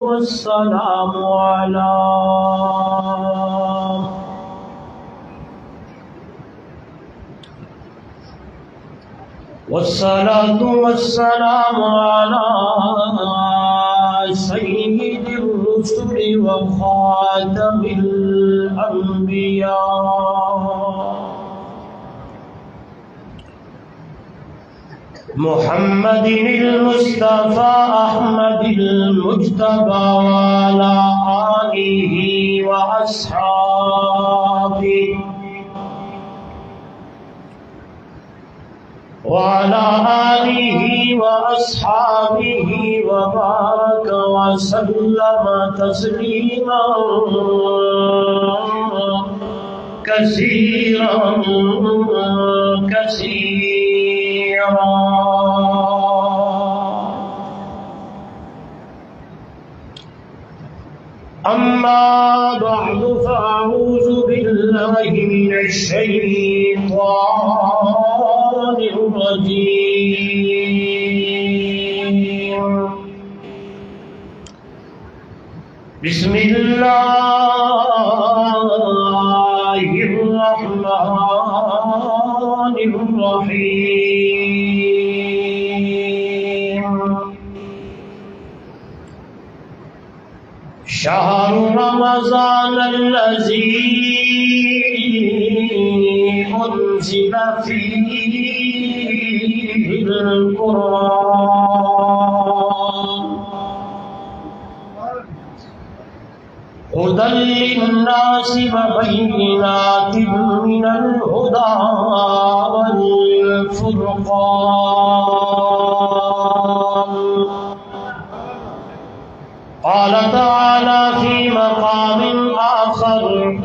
والسلام على والصلاة والسلام على سيد الرسل وخاتم الأنبياء محمد المصطفى أحمد المجتبى وعلى آله وأصحابه وبارك وسلم تسليما كثيرا أما بعد فأعوذ بالله من الشيطان الرجيم بسم الله الرحمن الرحيم شهر رمضان الذي أنزل فيه القرآن هدى للناس وبينات من الهدى والفرقان قال تعالى في مقام آخر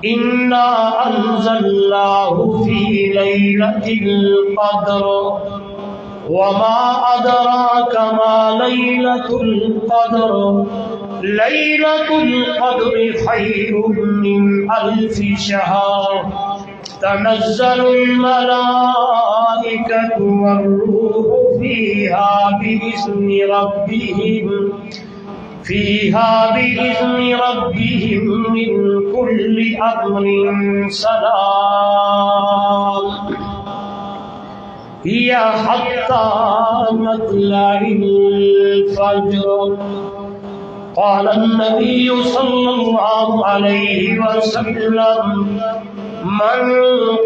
إنا أنزلناه في ليلة القدر وما أدراك ما ليلة القدر ليلة القدر خير من ألف شهر تنزل الملائكة والروح فيها بإذن ربهم من كل أمر سلام هي حتى مطلع الفجر قال النبي صلى الله عليه وسلم من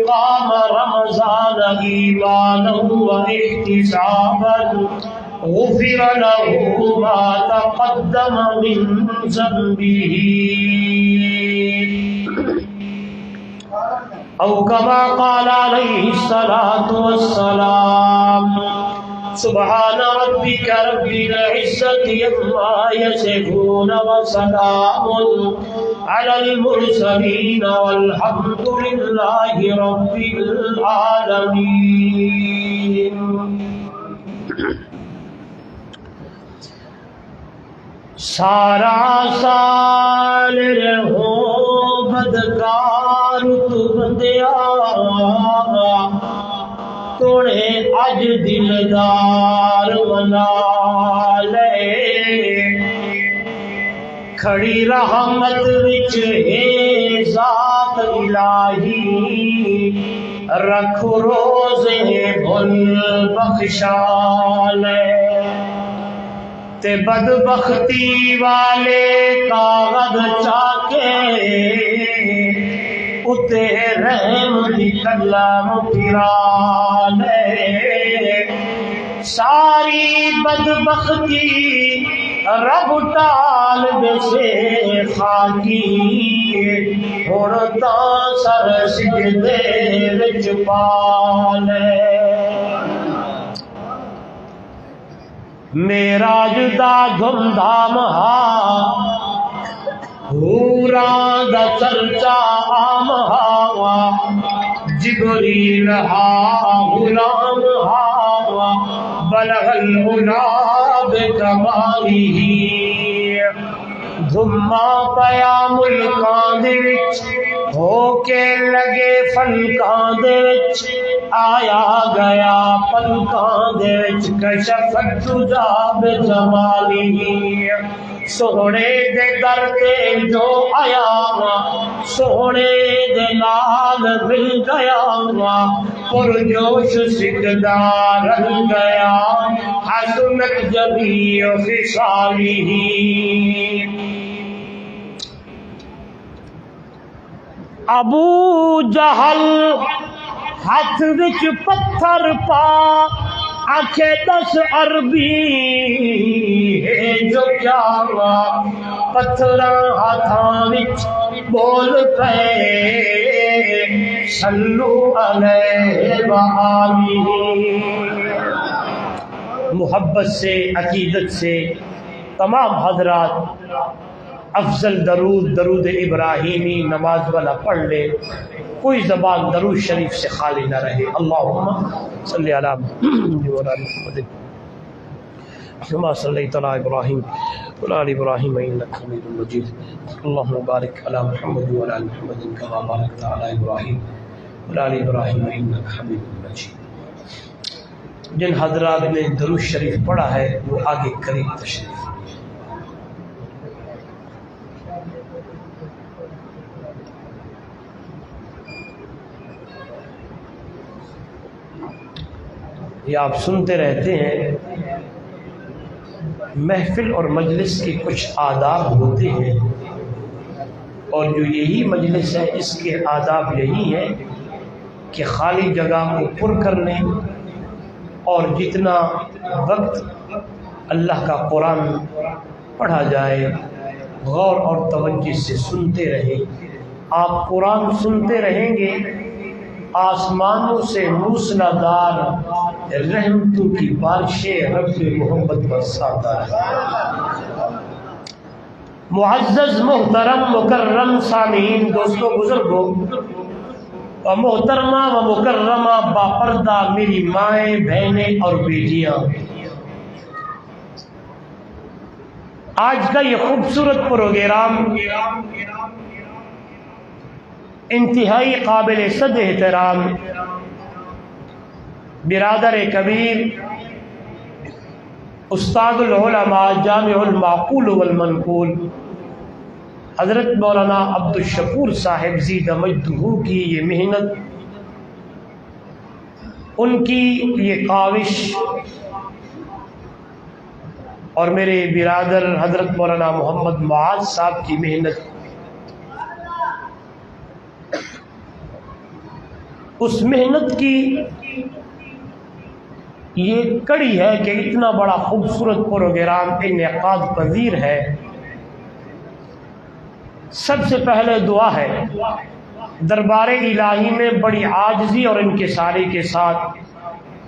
قام رمضان إيمانا واحتسابا غفر له ما تقدم من ذنبه أو كما قال عليه الصلاة والسلام سبحان ربك رب العزة عما يصفون وسلام على المرسلين والحمد لله رب العالمين سارا سال رہو بدکار تو بندیا توڑے اج دلدار منا لے کھڑی رحمت وچ ہے ذات الہی رکھ روزے بھل بخشا لے تے بدبختی والے کاغذ چاکے اتے رحم دی کلام پھرا لے ساری بدبختی رب ٹال دے سے خاکی ہن تاں سر سجدے وچ پا لے معراج دا دھم دھام ہا حوراں دا چرچا عام ہا جبریل ہا غلام ہا بلغ العلا بکمالہ دھما پیا ملکاں دے وچ ہو کے لگے فلکاں دے وچ آیا گیا پلکاں دے وچ کشفت دجا بجمالی سونے دے در تے جو آیا سونے دے نال مل گیا پرجوش سجدہ رل گیا حسنت جمیع خصالہ ابو جہل ہاتھ وچ پتھر پا آنکھیں 10 عربی ہے جو کیا پتھراں ہاتھاں وچ بول پئے صلو علیہ وآلہ محبت سے عقیدت سے تمام حضرات افضل درود درود ابراہیمی نماز والا پڑھ لے کوئی زبان درود شریف سے خالی نہ رہے اللہم صلی علی محمد كما صليت على ابراہیم وعلى آل ابراہیم انك حمید مجید اللهم بارک علی محمد وعلى آل محمد كما بارکت على ابراہیم وعلى آل ابراہیم انك حمید مجید جن حضرات نے درود شریف پڑھا ہے وہ آگے قریب تشریف یہ آپ سنتے رہتے ہیں محفل اور مجلس کے کچھ آداب ہوتے ہیں اور جو یہی مجلس ہے اس کے آداب یہی ہے کہ خالی جگہ کو پر کر لیں اور جتنا وقت اللہ کا قرآن پڑھا جائے غور اور توجہ سے سنتے رہیں آپ قرآن سنتے رہیں گے آسمانوں سے موسلادھار رحمتوں کی بارشیں رب محمد برساتا ہے معزز محترم مکرم سامعین دوستوں بزرگوں و محترمہ و مکرمہ باپردہ میری مائیں بہنیں اور بیٹیاں آج کا یہ خوبصورت پروگرام انتہائی قابل صد احترام برادر کبیر استاد العلماء جامع المعقول والمنقول حضرت مولانا عبدالشکور صاحب زیدہ مجدہ کی یہ محنت ان کی یہ کاوش اور میرے برادر حضرت مولانا محمد معاذ صاحب کی محنت اس محنت کی یہ کڑی ہے کہ اتنا بڑا خوبصورت پروگرام انعقاد پذیر ہے سب سے پہلے دعا ہے دربار الہی میں بڑی عاجزی اور انکساری کے ساتھ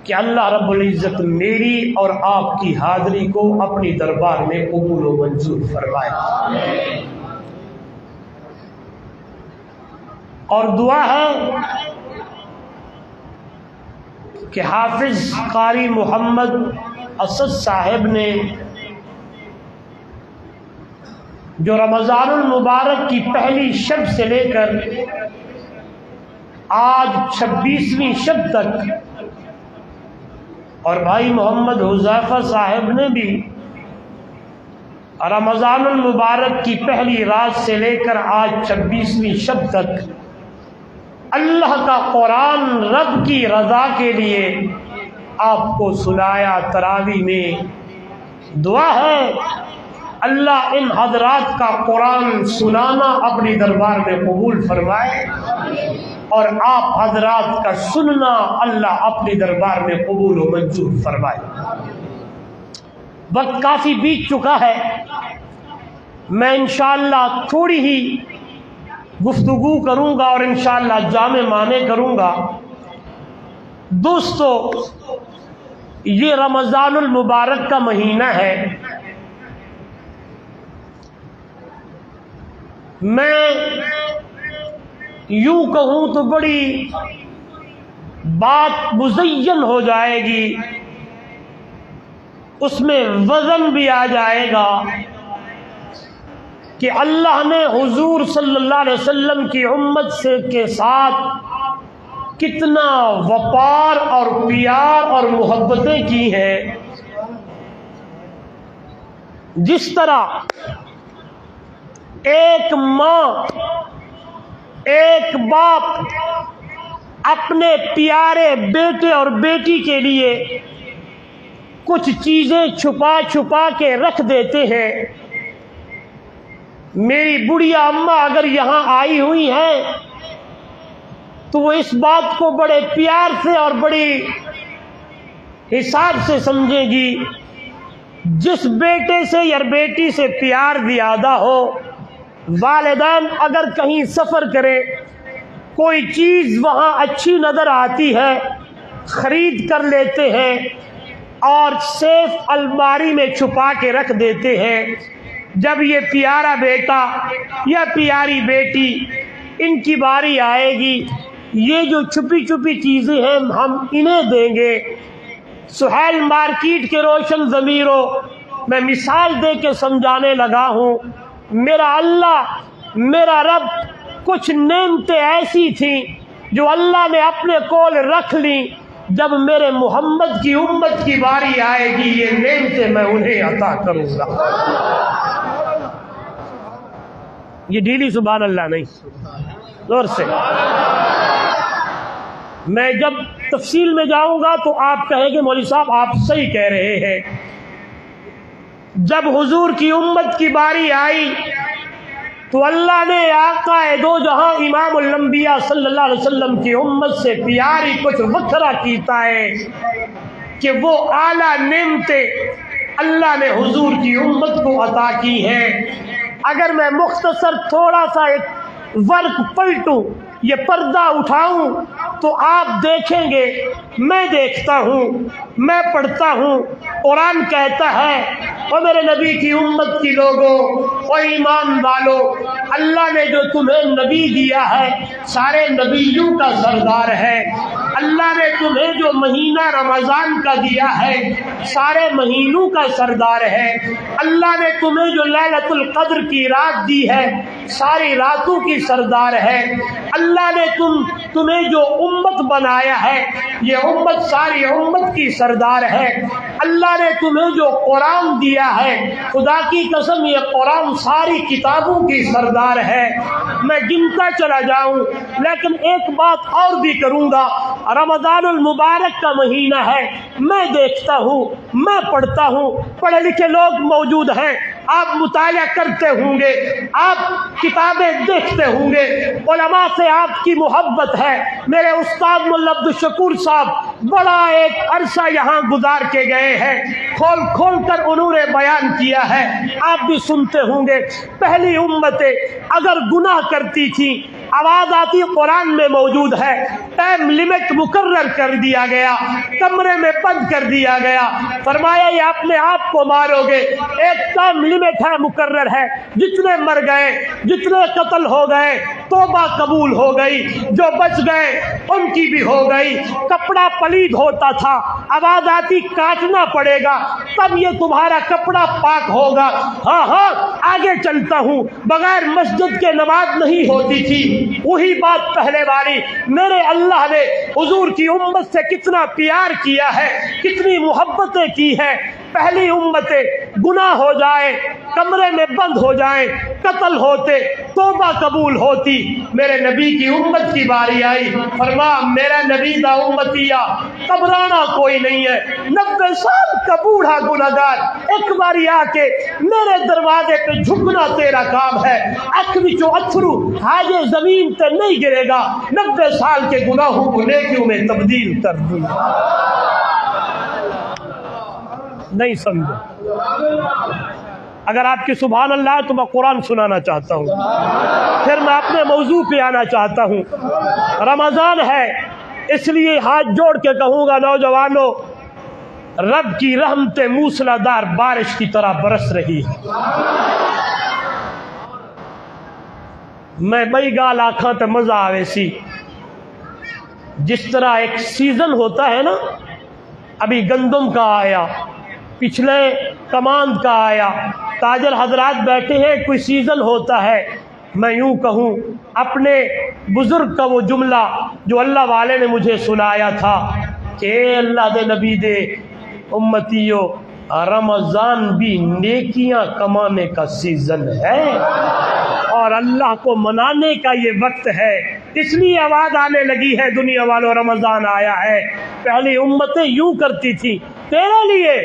کہ اللہ رب العزت میری اور آپ کی حاضری کو اپنی دربار میں قبول و منظور فرمائے اور دعا ہے کہ حافظ قاری محمد اسد صاحب نے جو رمضان المبارک کی پہلی شب سے لے کر آج 26ویں شب تک اور بھائی محمد حذیفہ صاحب نے بھی رمضان المبارک کی پہلی رات سے لے کر آج 26ویں شب تک اللہ کا قرآن رب کی رضا کے لیے آپ کو سنایا تراویح میں دعا ہے اللہ ان حضرات کا قرآن سنانا اپنی دربار میں قبول فرمائے اور آپ حضرات کا سننا اللہ اپنی دربار میں قبول و منظور فرمائے وقت کافی بیت چکا ہے میں انشاءاللہ تھوڑی ہی گفتگو کروں گا اور انشاءاللہ جامع معنی کروں گا دوستو یہ رمضان المبارک کا مہینہ ہے میں یوں کہوں تو بڑی بات مزین ہو جائے گی اس میں وزن بھی آ جائے گا کہ اللہ نے حضور صلی اللہ علیہ وسلم کی امت سے کے ساتھ کتنا وقار اور پیار اور محبتیں کی ہیں. جس طرح ایک ماں ایک باپ اپنے پیارے بیٹے اور بیٹی کے لیے کچھ چیزیں چھپا چھپا کے رکھ دیتے ہیں. میری بڑھیا اماں اگر یہاں آئی ہوئی ہیں تو وہ اس بات کو بڑے پیار سے اور بڑی حساب سے سمجھے گی. جس بیٹے سے یا بیٹی سے پیار زیادہ ہو، والدین اگر کہیں سفر کرے، کوئی چیز وہاں اچھی نظر آتی ہے، خرید کر لیتے ہیں اور سیف الماری میں چھپا کے رکھ دیتے ہیں. جب یہ پیارا بیٹا یا پیاری بیٹی ان کی باری آئے گی، یہ جو چھپی چھپی چیزیں ہیں ہم انہیں دیں گے. سہیل مارکیٹ کے روشن ضمیروں، میں مثال دے کے سمجھانے لگا ہوں. میرا اللہ، میرا رب کچھ نعمتیں ایسی تھیں جو اللہ نے اپنے کول رکھ لیں. جب میرے محمد کی امت کی باری آئے گی، یہ نعمتیں میں انہیں عطا کروں گا. یہ ڈھیلی سبحان اللہ نہیں، زور سے. میں جب تفصیل میں جاؤں گا تو آپ کہیں گے مولوی صاحب آپ صحیح کہہ رہے ہیں. جب حضور کی امت کی باری آئی تو اللہ نے آقا دو جہاں امام الانبیاء صلی اللہ علیہ وسلم کی امت سے پیاری کچھ وکھرا کیتا ہے کہ وہ اعلیٰ نعمتیں اللہ نے حضور کی امت کو عطا کی ہے. اگر میں مختصر تھوڑا سا ایک ورق پلٹوں، یہ پردہ اٹھاؤں تو آپ دیکھیں گے، میں دیکھتا ہوں، میں پڑھتا ہوں. قرآن کہتا ہے اور میرے نبی کی امت کی لوگوں اور ایمان والوں، اللہ نے جو تمہیں نبی دیا ہے سارے نبیوں کا سردار ہے. اللہ نے تمہیں جو مہینہ رمضان کا دیا ہے سارے مہینوں کا سردار ہے. اللہ نے تمہیں جو لیلۃ القدر کی رات دی ہے ساری راتوں کی سردار ہے. اللہ نے تمہیں جو امت بنایا ہے یہ امت ساری امت کی سردار ہے. اللہ نے تمہیں جو قرآن دیا ہے، خدا کی قسم یہ قرآن ساری کتابوں کی سردار ہے. میں گنتا چلا جاؤں لیکن ایک بات اور بھی کروں گا. رمضان المبارک کا مہینہ ہے، میں دیکھتا ہوں، میں پڑھتا ہوں، پڑھے لکھے لوگ موجود ہیں، آپ مطالعہ کرتے ہوں گے، آپ کتابیں دیکھتے ہوں گے، علماء سے آپ کی محبت ہے. میرے استاد مولا عبدالشکور صاحب بڑا ایک عرصہ یہاں گزار کے گئے ہیں، کھول کھول کر انہوں نے بیان کیا ہے، آپ بھی سنتے ہوں گے. پہلی امتیں اگر گناہ کرتی تھیں، آواز آتی قرآن میں موجود ہے، ٹائم لمٹ مقرر کر دیا گیا، کمرے میں بند کر دیا گیا، فرمایا یہ اپنے آپ کو مارو گے. ایک ٹائم لمٹ ہے، مقرر ہے، جتنے مر گئے، جتنے قتل ہو گئے توبہ قبول ہو گئی، جو بچ گئے ان کی بھی ہو گئی. کپڑا پلید ہوتا تھا، آواز آتی کاٹنا پڑے گا تب یہ تمہارا کپڑا پاک ہوگا. ہاں ہاں آگے چلتا ہوں، بغیر مسجد کے نماز نہیں ہوتی تھی. وہی بات پہلے والی، میرے اللہ نے حضور کی امت سے کتنا پیار کیا ہے، کتنی محبتیں کی ہیں. پہلی امتیں گناہ ہو جائے، کمرے میں بند ہو جائیں، قتل ہوتے، توبہ قبول ہوتی. میرے نبی کی امت کی باری آئی، فرمایا میرا نبی دا امتیہ گھبرانا کوئی نہیں ہے. 90 سال کا بوڑھا گناہگار ایک باری آ کے میرے دروازے پہ جھکنا تیرا کام ہے. اکھ وچوں اتھرو حاجے زمین تے نہیں گرے گا، 90 سال کے گناہوں کو نیکیوں میں تبدیل کر دوں. نہیں سمجھو. اگر آپ کی سبحان اللہ ہے تو میں قرآن سنانا چاہتا ہوں، پھر میں اپنے موضوع پہ آنا چاہتا ہوں. رمضان ہے اس لیے ہاتھ جوڑ کے کہوں گا نوجوانوں، رب کی رحمتیں موسلا دار بارش کی طرح برس رہی ہے. میں بئی گال آنکھاں تے مزہ آوے سی. جس طرح ایک سیزن ہوتا ہے نا، ابھی گندم کا آیا، پچھلے کماند کا آیا، تاجر حضرات بیٹھے ہیں، کوئی سیزن ہوتا ہے، میں یوں کہوں اپنے بزرگ کا وہ جملہ جو اللہ والے نے مجھے سنایا تھا کہ اللہ دے نبی دے امتیوں، رمضان بھی نیکیاں کمانے کا سیزن ہے اور اللہ کو منانے کا یہ وقت ہے، اس لیے آواز آنے لگی ہے دنیا والوں رمضان آیا ہے۔ پہلی امتیں یوں کرتی تھی تیرے لیے،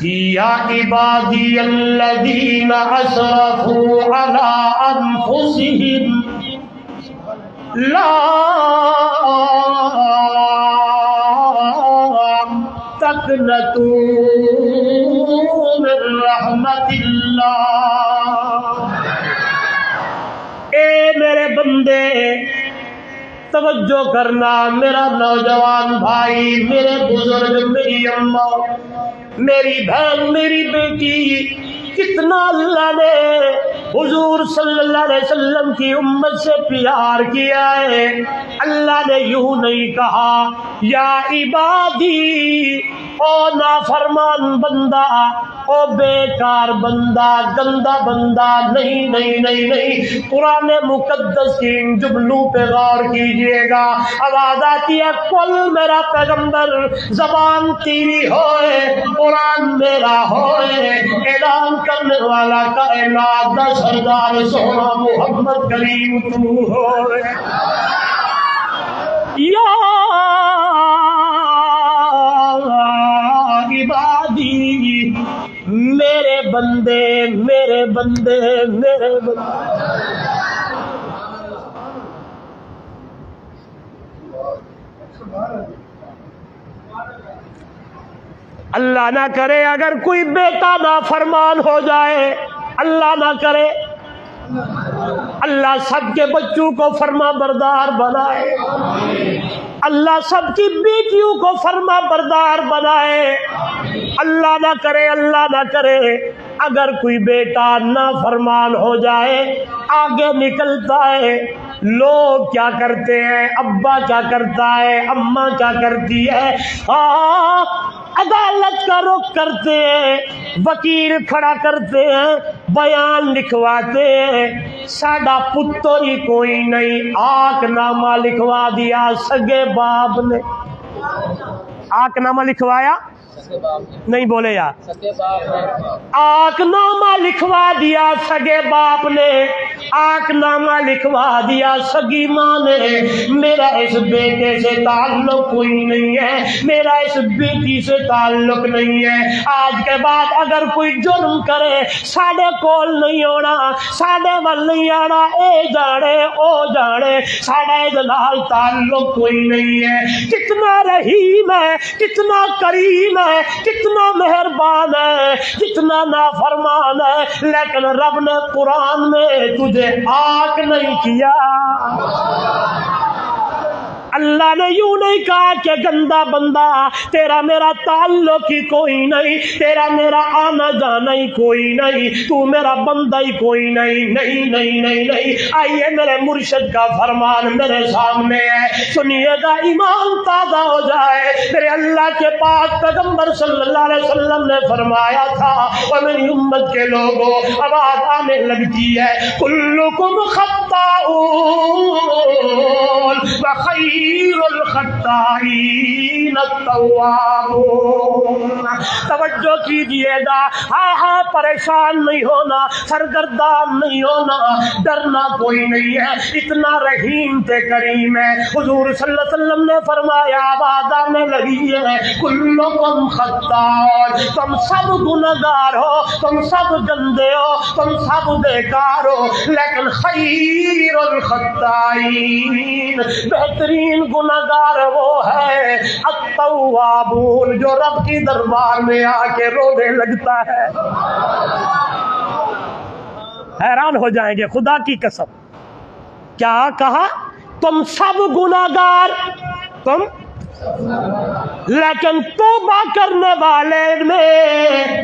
یا عبادی الذین اسرفوا علی انفسہم لا تقنطوا من رحمت اللہ، اے میرے بندے توجہ کرنا، میرا نوجوان بھائی، میرے بزرگ، میری اماں، میری بہن، میری بیٹی، کتنا اللہ نے حضور صلی اللہ علیہ وسلم کی امت سے پیار کیا ہے۔ اللہ نے یوں نہیں کہا یا عبادی، او نافرمان بندہ، او بیکار بندہ، گندا بندہ، نہیں نہیں نہیں نہیں۔ قرآن مقدس کی ان جملوں پہ غور کیجئے گا، آواز آتی ہے کل میرا پیغمبر، زبان تیری ہوئے، قرآن میرا ہوئے، اعلان کرنے والا کائنات دا سردار سونا محمد کریم تو ہوئے۔ یا عبادی، میرے بندے، میرے بندے، میرے بندے۔ اللہ نہ کرے اگر کوئی بیٹا نافرمان ہو جائے، اللہ نہ کرے، اللہ سب کے بچوں کو فرما بردار بنائے، اللہ سب کی بیٹیوں کو فرما بردار بنائے، اللہ نہ کرے، اللہ نہ کرے اگر کوئی بیٹا نافرمان ہو جائے، آگے نکلتا ہے، لوگ کیا کرتے ہیں، ابا کیا کرتا ہے، اماں کیا کرتی ہے، عدالت کا رخ کرتے ہیں، وکیل کھڑا کرتے ہیں، بیان لکھواتے ہیں، ساڈا پتر ہی کوئی نہیں، آنکھ نامہ لکھوا دیا سگے باپ نے۔ آنکھ نامہ لکھوایا نہیں، بولے یار، آنکھ نامہ لکھوا دیا سگے باپ نے، آنکھ نامہ لکھوا دیا سگی ماں نے، میرا اس بیٹے سے تعلق کوئی نہیں ہے، میرا اس بیٹی سے تعلق نہیں ہے، آج کے بعد اگر کوئی جرم کرے ساڑے کول نہیں ہونا، ساڑے ول نہیں آنا، اے جانے او جانے، ساڑے جلال تعلق کوئی نہیں ہے۔ کتنا رحیم ہے، کتنا کریم ہے، کتنا مہربان ہے، کتنا نافرمان ہے، لیکن رب نے قرآن میں تجھے آنکھ نہیں کیا۔ اللہ نے یوں نہیں کہا کہ گندا بندہ، تیرا میرا تعلق ہی کوئی نہیں، تیرا میرا آنا جانا ہی کوئی نہیں، تو میرا بندہ ہی کوئی نہیں، نہیں نہیں نہیں نہیں۔ آئیے میرے مرشد کا فرمان میرے سامنے ہے، سنیے گا ایمان تازہ ہو جائے۔ میرے اللہ کے پاک پیغمبر صلی اللہ علیہ وسلم نے فرمایا تھا، اور میری امت کے لوگوں آواز آنے لگتی ہے، کلکم خطاؤون وخیر الخطائین التوابون۔ توجہ کیجئے گا، ہاں پریشان نہیں ہونا، سرگردان نہیں ہونا، ڈرنا کوئی نہیں ہے، اتنا رحیم تے کریم ہے۔ حضور صلی اللہ علیہ وسلم نے فرمایا، آواز آنے لگی ہے، کلکم خطاؤن، تم سب گنہگار ہو، تم سب گندے ہو، تم سب بیکار ہو، لیکن خیر الخطائین، بہترین گنہگار وہ ہے التوابون، جو رب کی دربار میں آ کے رونے لگتا ہے۔ حیران ہو جائیں گے، خدا کی قسم، کیا کہا؟ تم سب گنہگار، تم لیکن توبہ کرنے والے میں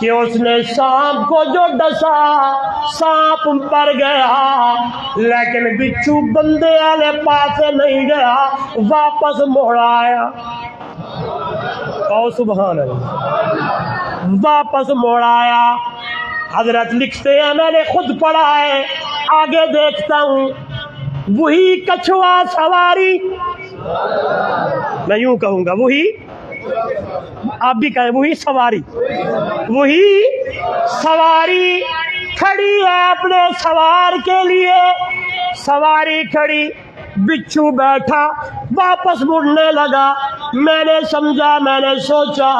کہ اس نے سانپ کو جو ڈسا سانپ پر گیا، لیکن بچھو بندے والے پاس نہیں گیا، واپس موڑ آیا۔ کہو سبحان اللہ۔ واپس موڑ آیا۔ حضرت لکھتے ہیں میں نے خود پڑھا ہے، آگے دیکھتا ہوں وہی کچھوا سواری، میں یوں کہوں گا وہی، آپ بھی کہیں وہی سواری، وہی سواری کھڑی ہے اپنے سوار کے لیے، سواری کھڑی، بچھو بیٹھا، واپس مڑنے لگا۔ میں نے سمجھا، میں نے سوچا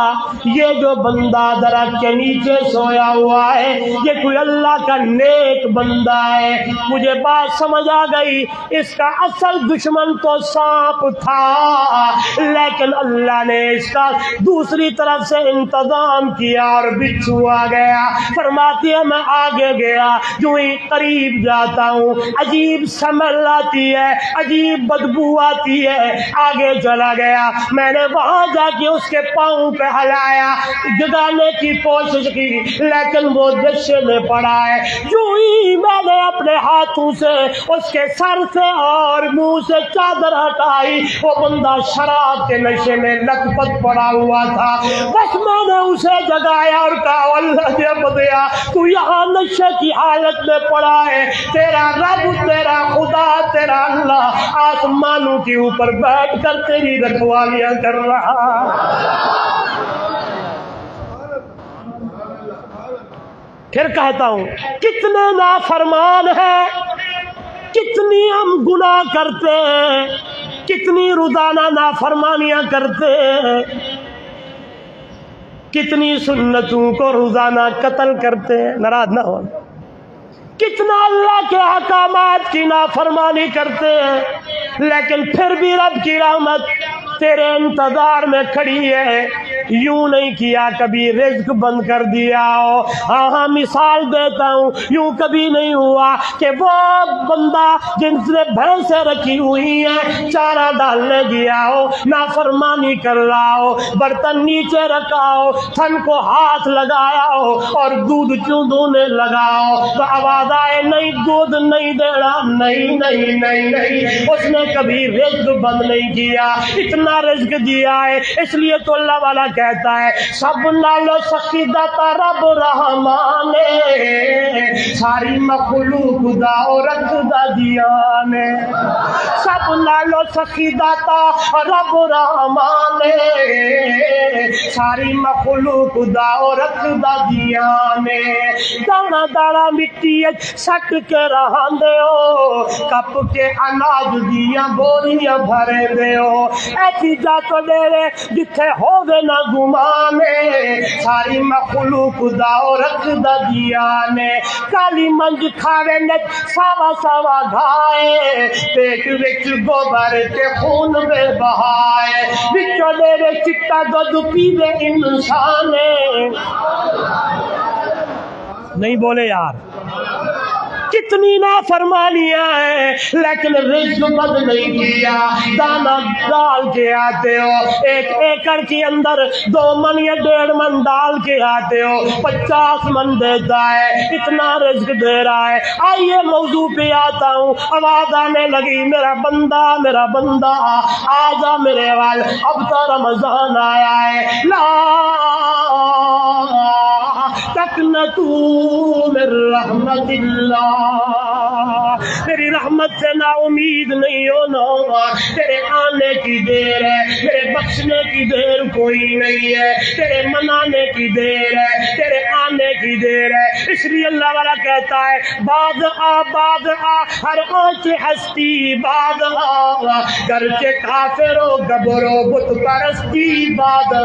یہ جو بندہ درخت کے نیچے سویا ہوا ہے یہ کوئی اللہ کا نیک بندہ ہے۔ مجھے بات سمجھ آ گئی، اس کا اصل دشمن تو سانپ تھا، لیکن اللہ نے اس کا دوسری طرف سے انتظام کیا اور بچھو آ گیا۔ فرماتی ہے میں آگے گیا، جو ہی قریب جاتا ہوں عجیب سمیل آتی ہے، عجیب بدبو آتی ہے، آگے چلا گیا۔ میں نے وہاں جا کے اس کے پاؤں پہ ہلایا، جگانے کی کوشش کی، لیکن وہ نشے میں پڑا ہے۔ جو ہی میں نے اپنے ہاتھوں سے اس کے سر سے اور منہ سے چادر ہٹائی، وہ بندہ شراب کے نشے میں لت پت پڑا ہوا تھا۔ بس میں نے اسے جگایا اور کہا اللہ جب دیا تو یہاں نشے کی حالت میں پڑا ہے، تیرا رب، تیرا خدا، تیرا اللہ آسمانوں کے اوپر بیٹھ کر تیری رکھوالیاں کر رہا۔ پھر کہتا ہوں کتنے نافرمان ہیں، کتنی ہم گناہ کرتے ہیں، کتنی روزانہ نافرمانیاں کرتے ہیں، کتنی سنتوں کو روزانہ قتل کرتے ہیں، ناراض نہ ہو، کتنا اللہ کے احکامات کی نافرمانی کرتے ہیں، لیکن پھر بھی رب کی رحمت تیرے انتظار میں کھڑی ہے۔ یوں نہیں کیا کبھی رزق بند کر دیا ہو، ہاں مثال دیتا ہوں، یوں کبھی نہیں ہوا کہ وہ بندہ جن سے بھینسیں رکھی ہوئی ہیں چارہ ڈالنے گیا ہو، نافرمانی کر رہا ہو، برتن نیچے رکھا ہو، تھن کو ہاتھ لگایا ہو اور دودھ چودھنے لگا ہو تو آواز آئے نہیں دودھ نہیں دینا، نہیں نہیں نہیں نہیں، اس نے کبھی رزق بند نہیں کیا، اتنا رزق دیا ہے۔ اس لیے تو اللہ والا کہتا ہے سب نالو سخی داتا رب رحمان، ساری مخلوق دا رکھ دا دیا نے، سب نالو سخی داتا رب رحمان، ساری مخلوق دا رکھ دا دیا نے، دانا دانا مٹی سٹ کے رہاندے ہو، کپ کے اناج دیاں بوریاں بھرے دے ہو، ایسی جا تو ڈیرے جتھے ہووے نہ گمانے، ساری مخلوق دا رکھ دا دیا نے، کالی منج کھاوے نچ ساوا ساوا گھائے، پیٹ وچ گوبر تے خون بے بہائے، وچوں ڈیرے چٹا دودھ پیوے انسان، نہیں بولے یار، کتنی نافرمانیاں ہیں لیکن رزق بند نہیں کیا۔ دانا ڈال کے آتے ہو، 1 ایکڑ کے اندر 2 من یا 1.5 من ڈال کے آتے ہو، 50 من دیتا ہے، اتنا رزق دے رہا ہے۔ آئیے موضوع پہ آتا ہوں، آواز آنے لگی میرا بندہ میرا بندہ آجا میرے وال، اب تو رمضان آیا ہے، لا تقنطوا من رحمت اللہ، تیری رحمت سے نا امید نہیں ہونا، تیرے آنے کی دیر ہے، میرے بخشنے کی دیر کوئی نہیں ہے، تیرے منانے کی دیر ہے، تیرے آنے کی دیر ہے۔ اس لیے اللہ والا کہتا ہے بعد آ ہر آنچ ہستی، بعد آ گرچہ کافرو گبرو بت پرستی، بعد آ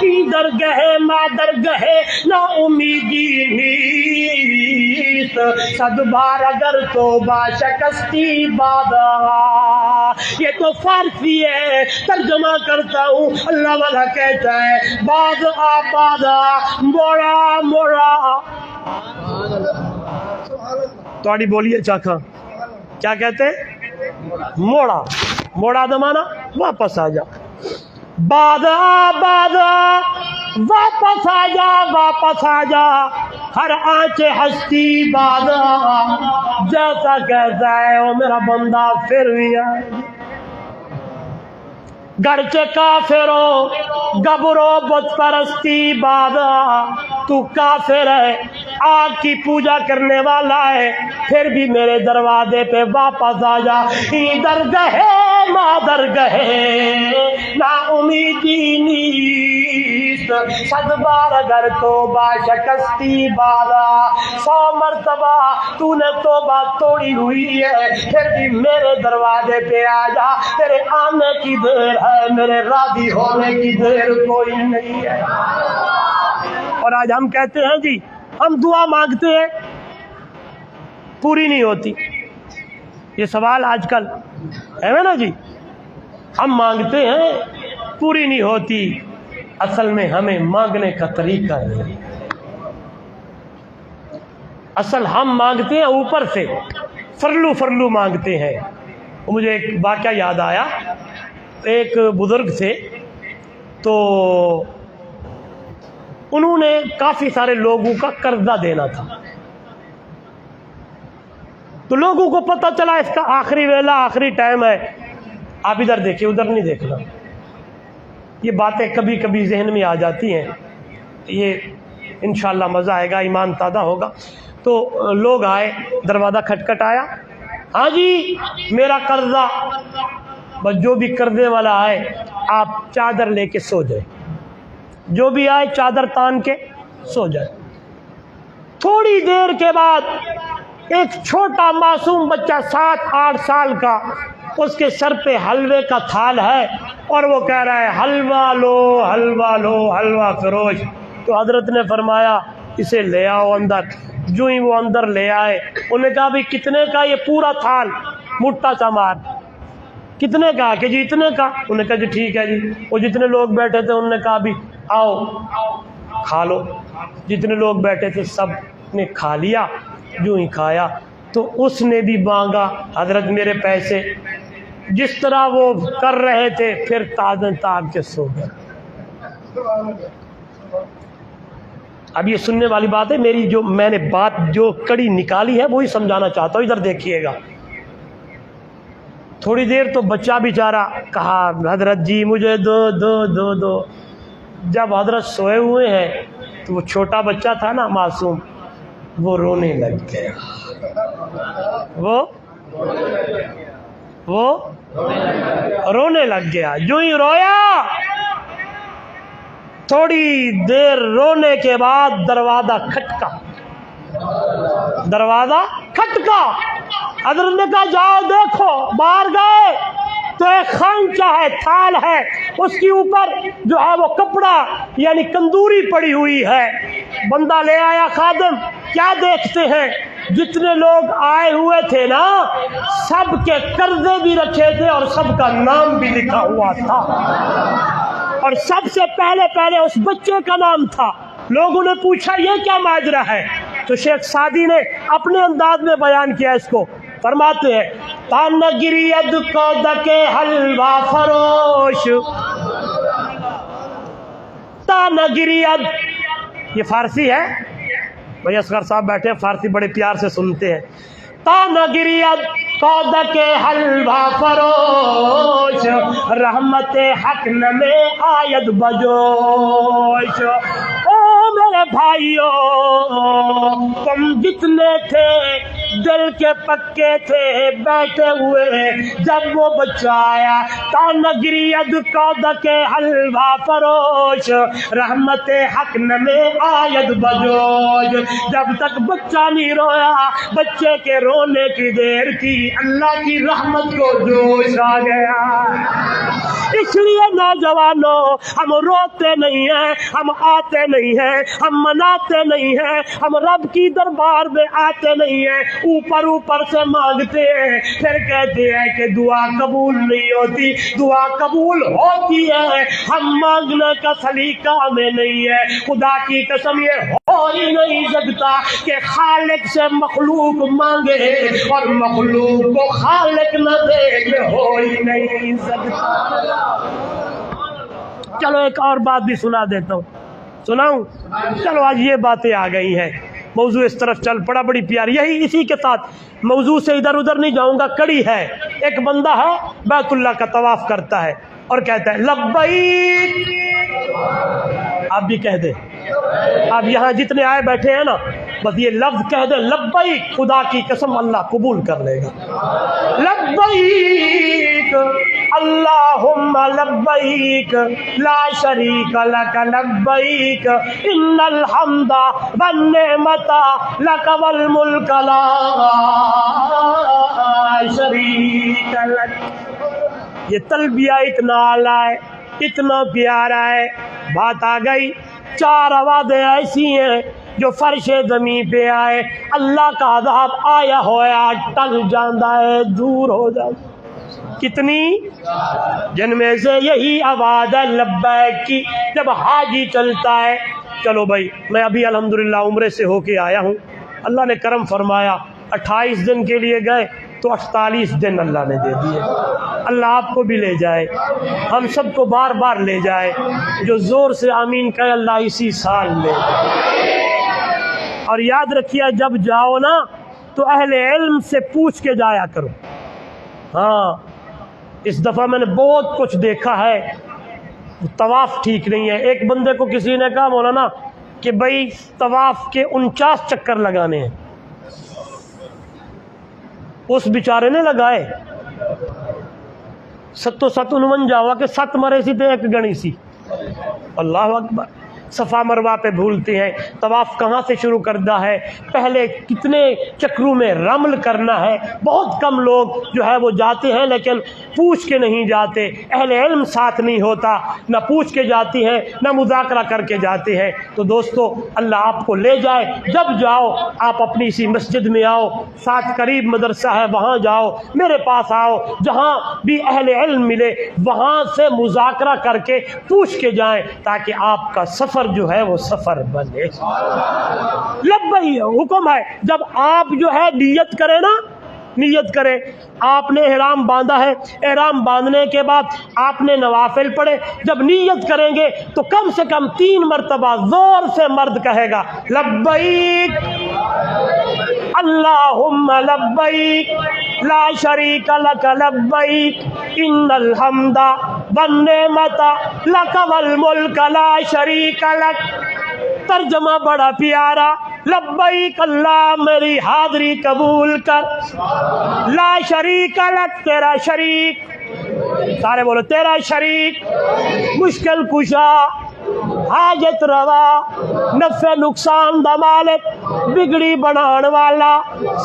ادھر گہے مادر گہے نا امیدی نیست، صد بار اگر توبہ شکستی بعد آ۔ یہ تو فارسی ہے، ترجمہ کرتا ہوں، اللہ والا کہتا ہے بعد آ موڑا موڑا، تھوڑی بولیے چاکھا کیا کہتے ہیں؟ موڑا موڑا دمانا واپس آ جا، بعد آ واپس آ جا، واپس آ جا، ہر آنچ ہستی بادہ، جیسا کہتا ہے او میرا بندہ پھر بھی آئے، گرچہ کافرو گبرو بت پرستی بادہ، تو کافر ہے، آگ کی پوجا کرنے والا ہے، پھر بھی میرے دروازے پہ واپس آ جا، ادھر گہے مادر گہے نا امیدی نیست، صد بار اگر توبہ شکستی بادا، 100 مرتبہ تو نے توبہ توڑی ہوئی ہے، پھر بھی میرے دروازے پہ آ جا، تیرے آنے کی دیر ہے، میرے راضی ہونے کی دیر کوئی نہیں ہے۔ اور آج ہم کہتے ہیں جی ہم دعا مانگتے ہیں پوری نہیں ہوتی، یہ سوال آج کل ہے نا جی، ہم مانگتے ہیں پوری نہیں ہوتی، اصل میں ہمیں مانگنے کا طریقہ نہیں، اصل ہم مانگتے ہیں اوپر سے، فرلو فرلو مانگتے ہیں۔ مجھے ایک واقعہ یاد آیا، ایک بزرگ تھے تو انہوں نے کافی سارے لوگوں کا قرضہ دینا تھا، تو لوگوں کو پتہ چلا اس کا آخری ویلا، آخری ٹائم ہے، آپ ادھر دیکھیں ادھر نہیں دیکھنا، یہ باتیں کبھی کبھی ذہن میں آ جاتی ہیں، یہ انشاءاللہ مزہ آئے گا، ایمان تازہ ہوگا۔ تو لوگ آئے، دروازہ کھٹکھٹایا، ہاں جی میرا قرضہ، بس جو بھی قرضے والا آئے آپ چادر لے کے سو جائے، جو بھی آئے چادر تان کے سو جائے۔ تھوڑی دیر کے بعد ایک چھوٹا معصوم بچہ 7-8 سال کا، اس کے سر پہ حلوے کا تھال ہے اور وہ کہہ رہا ہے حلوہ لو حلوہ لو، حلوہ فروش۔ تو حضرت نے فرمایا اسے لے آؤ اندر۔ جو ہی وہ اندر لے آئے، انہوں نے کہا بھی کتنے کا یہ پورا تھال؟ مٹھا سا مار، کتنے کا؟ کہ جی اتنے کا۔ انہوں نے کہا جی ٹھیک ہے جی۔ وہ جتنے لوگ بیٹھے تھے انہوں نے کہا بھی آؤ کھا لو۔ جتنے لوگ بیٹھے تھے سب نے کھا لیا۔ جو ہی کھایا تو اس نے بھی مانگا حضرت میرے پیسے، جس طرح وہ کر رہے تھے پھر تاگ کے سو گئے۔ اب یہ سننے والی بات ہے میری، جو میں نے بات جو کڑی نکالی ہے وہی سمجھانا چاہتا ہوں، ادھر دیکھیے گا۔ تھوڑی دیر تو بچہ بیچارہ کہا حضرت جی مجھے دو دو دو دو۔ جب حضرت سوئے ہوئے ہیں تو وہ چھوٹا بچہ تھا نا معصوم، وہ رونے لگ گیا۔ وہ رونے لگ گیا۔ جو ہی رویا، تھوڑی دیر رونے کے بعد دروازہ کھٹکا۔ حضرت نے کہا جاؤ دیکھو۔ باہر گئے تو ایک خانچہ ہے، تھال ہے، اس کے اوپر جو ہے وہ کپڑا یعنی کندوری پڑی ہوئی ہے۔ بندہ لے آیا خادم، کیا دیکھتے ہیں؟ جتنے لوگ آئے ہوئے تھے نا سب کے قرضے بھی رکھے تھے اور سب کا نام بھی لکھا ہوا تھا، اور سب سے پہلے اس بچے کا نام تھا۔ لوگوں نے پوچھا یہ کیا ماجرا ہے؟ تو شیخ سعدی نے اپنے انداز میں بیان کیا اس کو، فرماتے ہیں تانگرید کو دکے حلوہ فروش، تانگرید یہ فارسی ہے، بھائی اصغر صاحب بیٹھے ہیں فارسی بڑے پیار سے سنتے ہیں۔ تانگرید کو دکے حلوہ فروش، رحمت حق نمے آید بجوش۔ او میرے بھائیو تم جتنے تھے دل کے پکے تھے بیٹھے ہوئے، جب وہ بچہ آیا تانگرید کو دکے حلوہ فروش، رحمت حق نمے آید بجوش۔ جب تک بچہ نہیں رویا، بچے کے رونے کی دیر کی، اللہ کی رحمت کو جوش آ گیا۔ اس لیے نوجوانوں ہم روتے نہیں ہیں، ہم آتے نہیں ہیں، ہم مناتے نہیں ہیں، ہم رب کی دربار میں آتے نہیں ہیں، اوپر سے مانگتے ہیں، پھر کہتے ہیں کہ دعا قبول نہیں ہوتی۔ دعا قبول ہوتی ہے، ہم مانگنے کا سلیقہ ہمیں نہیں ہے۔ خدا کی قسم یہ ہو ہی نہیں سکتا کہ خالق سے مخلوق مانگے اور مخلوق کو خالق نہ دے، یہ ہو ہی نہیں سکتا۔ چلو ایک اور بات بھی سنا دیتا ہوں۔ سناؤں؟ چلو آج یہ باتیں آ گئی ہیں، موضوع اس طرف چل پڑا، بڑی پیاری، یہی اسی کے ساتھ موضوع سے ادھر ادھر نہیں جاؤں گا، کڑی ہے۔ ایک بندہ ہے بیت اللہ کا طواف کرتا ہے اور کہتا ہے لبیک، آپ بھی کہہ دیں، آپ یہاں جتنے آئے بیٹھے ہیں نا بس یہ لفظ کہہ دیں لبیک، خدا کی قسم اللہ قبول کر لے گا۔ لبیک اللہم لبیک لا شریک لک لبیک ان الحمد والنعمت لک والملک لا شریک لک۔ یہ تلبیہ اتنا اعلیٰ ہے، اتنا پیارا ہے۔ بات آ گئی، چار آوازیں ایسی ہیں جو فرش زمین پہ آئے اللہ کا عذاب آیا ہوا ٹل جاندہ ہے، دور ہو جاتا۔ کتنی؟ جن میں سے یہی آواز ہے لبیک کی جب حاجی چلتا ہے۔ چلو بھائی، میں ابھی الحمدللہ عمرے سے ہو کے آیا ہوں، اللہ نے کرم فرمایا، 28 دن کے لیے گئے تو 48 دن اللہ نے دے دیے۔ اللہ آپ کو بھی لے جائے، ہم سب کو بار بار لے جائے، جو زور سے آمین کہے اللہ اسی سال لے جائے۔ اور یاد رکھیے جب جاؤ نا تو اہل علم سے پوچھ کے جایا کرو۔ ہاں اس دفعہ میں نے بہت کچھ دیکھا ہے، طواف ٹھیک نہیں ہے۔ ایک بندے کو کسی نے کہا مولانا کہ بھائی طواف کے 49 چکر لگانے ہیں، اس بیچارے نے لگائے 749 ہوا کہ 7 مرے سی تے ایک گنی سی۔ اللہ اکبر۔ صفا مروہ پہ بھولتے ہیں، طواف کہاں سے شروع کرنا ہے، پہلے کتنے چکروں میں رمل کرنا ہے۔ بہت کم لوگ جو ہے وہ جاتے ہیں لیکن پوچھ کے نہیں جاتے، اہل علم ساتھ نہیں ہوتا، نہ پوچھ کے جاتی ہیں نہ مذاکرہ کر کے جاتے ہیں۔ تو دوستو اللہ آپ کو لے جائے، جب جاؤ آپ اپنی اسی مسجد میں آؤ، ساتھ قریب مدرسہ ہے وہاں جاؤ، میرے پاس آؤ، جہاں بھی اہل علم ملے وہاں سے مذاکرہ کر کے پوچھ کے جائیں تاکہ آپ کا سفر جو ہے وہ سفر بنے۔ لبیک حکم ہے، جب آپ جو ہے نیت کریں نا، نیت کریں، آپ نے احرام باندھا ہے، احرام باندھنے کے بعد آپ نے نوافل پڑھے، جب نیت کریں گے تو کم سے کم 3 مرتبہ زور سے مرد کہے گا لبیک اللہم لبیک لا شریک لک لبیک ان الحمد والنعمت لک والملک لا شریک لک۔ ترجمہ بڑا پیارا، لبیک اللہ میری حاضری قبول کر، لا شریک لک تیرا شریک، سارے بولو تیرا شریک، مشکل کشا، حاجت روا، نفع نقصان دا مالک، بگڑی بنان والا،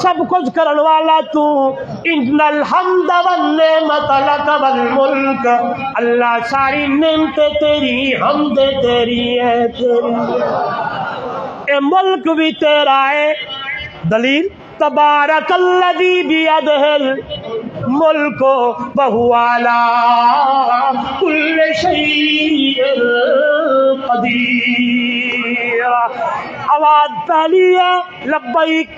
سب کچھ کرن والا تو، ان الحمد والنعمت لک والملک، اللہ ساری نعمتیں تیری، حمدیں تیری ہے، تیری اے ملک بھی تیرا ہے۔ دلیل تبارک الذی بیدہ الملک وہو علی کل شیء قدیر۔ آواز پہلی ہے لبیک،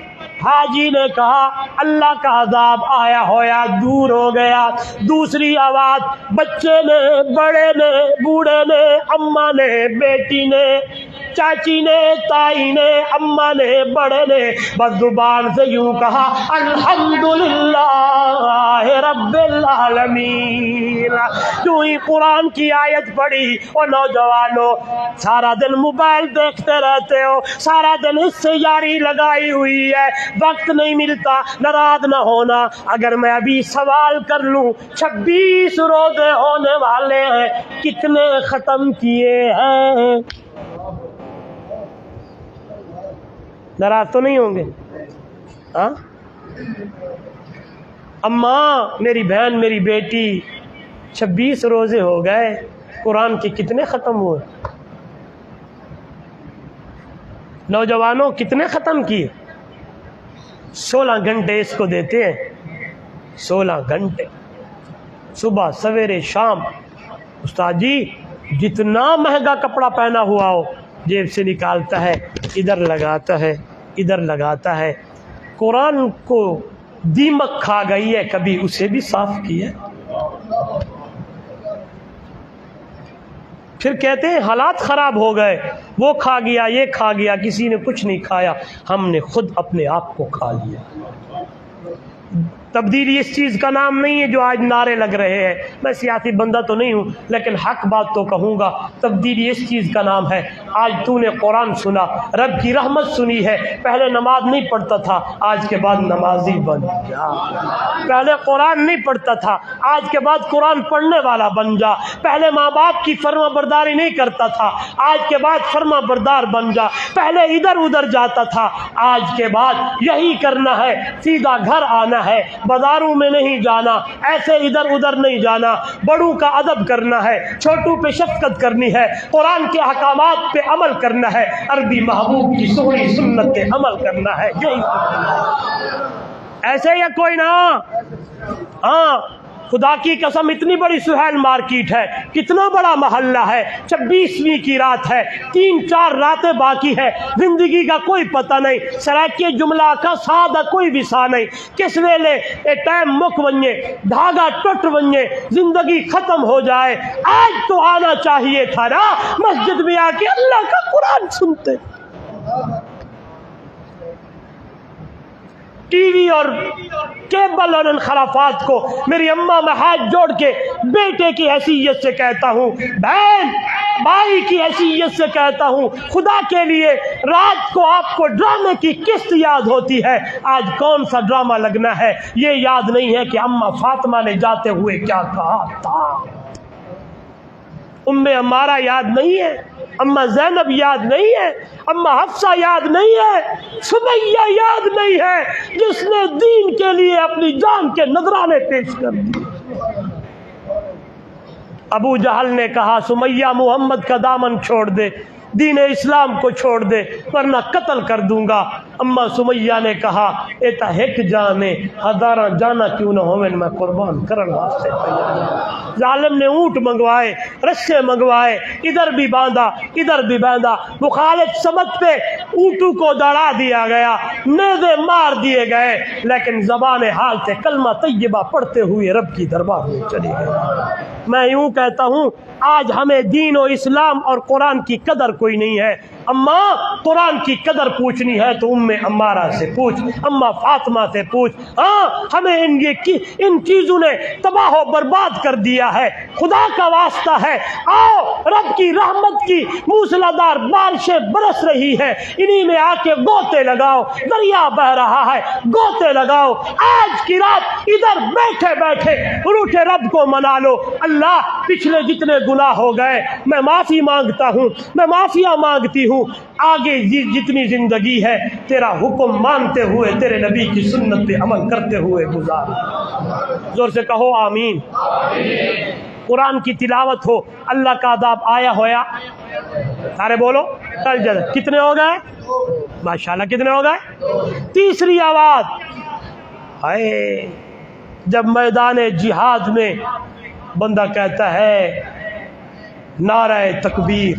حاجی نے کہا اللہ کا عذاب آیا ہویا دور ہو گیا۔ دوسری آواز بچے نے، بڑے نے، بوڑھے نے، اماں نے، بیٹی نے، چاچی نے، تائی نے، اماں نے، بڑے نے بس زبان سے یوں کہا الحمدللہ رب العالمین۔ جو ہی قرآن کی آیت پڑھی، اور نوجوانوں سارا دن موبائل دیکھتے رہتے ہو، سارا دن اس سے یاری لگائی ہوئی ہے، وقت نہیں ملتا، ناراض نہ ہونا۔ اگر میں ابھی سوال کر لوں 26 روزے ہونے والے ہیں، کتنے ختم کیے ہیں؟ ناراض تو نہیں ہوں گے؟ ہاں اماں، میری بہن، میری بیٹی، 26 روزے ہو گئے، قرآن کے کتنے ختم ہوئے؟ نوجوانوں کتنے ختم کیے؟ 16 گھنٹے اس کو دیتے ہیں، 16 گھنٹے صبح سویرے شام۔ استاد جی جتنا مہنگا کپڑا پہنا ہوا ہو جیب سے نکالتا ہے، ادھر لگاتا ہے، ادھر لگاتا ہے۔ قرآن کو دیمک کھا گئی ہے، کبھی اسے بھی صاف کیا؟ پھر کہتے ہیں حالات خراب ہو گئے، وہ کھا گیا، یہ کھا گیا، کسی نے کچھ نہیں کھایا، ہم نے خود اپنے آپ کو کھا لیا۔ تبدیلی اس چیز کا نام نہیں ہے جو آج نعرے لگ رہے ہیں۔ میں سیاسی بندہ تو نہیں ہوں لیکن حق بات تو کہوں گا، تبدیلی اس چیز کا نام ہے آج تو نے قرآن سنا، رب کی رحمت سنی ہے، پہلے نماز نہیں پڑھتا تھا، آج کے بعد نمازی بن جا۔ پہلے قرآن نہیں پڑھتا تھا، آج کے بعد قرآن پڑھنے والا بن جا۔ پہلے ماں باپ کی فرما برداری نہیں کرتا تھا، آج کے بعد فرما بردار بن جا۔ پہلے ادھر ادھر جاتا تھا، آج کے بعد یہی کرنا ہے، سیدھا گھر آنا ہے، بازاروں میں نہیں جانا، ایسے ادھر ادھر نہیں جانا، بڑوں کا ادب کرنا ہے، چھوٹوں پہ شفقت کرنی ہے، قرآن کے احکامات پہ عمل کرنا ہے، عربی محبوب کی سوری سنت پہ عمل کرنا ہے۔ یہی ایسے یا کوئی نہ؟ ہاں، خدا کی قسم اتنی بڑی سہیل مارکیٹ ہے، کتنا بڑا محلہ ہے، 26ویں کی رات ہے، 3-4 راتیں باقی ہے، زندگی کا کوئی پتہ نہیں، سرائکے جملہ کا سادہ کوئی بھی سا نہیں، کس ویلے اے ٹائم مک ونجے، دھاگا ٹوٹ ونجے، زندگی ختم ہو جائے۔ آج تو آنا چاہیے تھا نا مسجد میں آ کے اللہ کا قرآن سنتے۔ ٹی وی اور کیبل اور انخرافات کو میری اماں میں ہاتھ جوڑ کے بیٹے کی حیثیت سے کہتا ہوں، بہن بھائی کی حیثیت سے کہتا ہوں، خدا کے لیے رات کو آپ کو ڈرامے کی قسط یاد ہوتی ہے، آج کون سا ڈرامہ لگنا ہے یہ یاد نہیں ہے کہ اماں فاطمہ نے جاتے ہوئے کیا کہا تھا۔ عمارہ یاد نہیں ہے، اماں زینب یاد نہیں ہے، اماں حفصہ یاد نہیں ہے، سمیہ یاد نہیں ہے جس نے دین کے لیے اپنی جان کے نذرانے پیش کر دیے۔ ابو جہل نے کہا سمیہ محمد کا دامن چھوڑ دے، دین اسلام کو چھوڑ دے ورنہ قتل کر دوں گا۔ اما سمیہ نے کہا ایتا ہک جانے ہزاراں جانا کیوں نہ ہوئن میں قربان کرن واسطے تیار۔ ظالم نے اونٹ منگوائے، رسے منگوائے، ادھر بھی باندھا ادھر بھی باندھا، مخالف سمت پہ اونٹوں کو دوڑا دیا گیا، نیزے مار دیے گئے، لیکن زبان حال سے کلمہ طیبہ پڑھتے ہوئے رب کی دربار میں چلے گئے۔ میں یوں کہتا ہوں آج ہمیں دین و اسلام اور قرآن کی قدر کوئی نہیں ہے۔ اماں قرآن کی قدر پوچھنی ہے تو عمارہ سے پوچھ، اماں فاطمہ سے پوچھ۔ ہاں ہمیں ان چیزوں نے تباہ و برباد کر دیا ہے، خدا کا واسطہ ہے آؤ رب کی رحمت کی موسلادھار بارشیں برس رہی ہے، انہی میں آ کے گوتے لگاؤ، دریا بہ رہا ہے گوتے لگاؤ، آج کی رات ادھر بیٹھے بیٹھے روٹھے رب کو منا لو۔ اللہ پچھلے جتنے گناہ ہو گئے میں معافی مانگتا ہوں، میں معافیاں مانگتی ہوں، آگے جتنی زندگی ہے تیرا حکم مانتے ہوئے تیرے نبی کی سنت پہ عمل کرتے ہوئے گزار۔ زور سے کہو آمین۔ قرآن کی تلاوت ہو، اللہ کا عذاب آیا ہویا، سارے بولو کل جل کتنے ہو گئے؟ ماشاءاللہ کتنے ہو گئے؟ تیسری آواز ہے جب میدان جہاد میں بندہ کہتا ہے نعرہ تکبیر،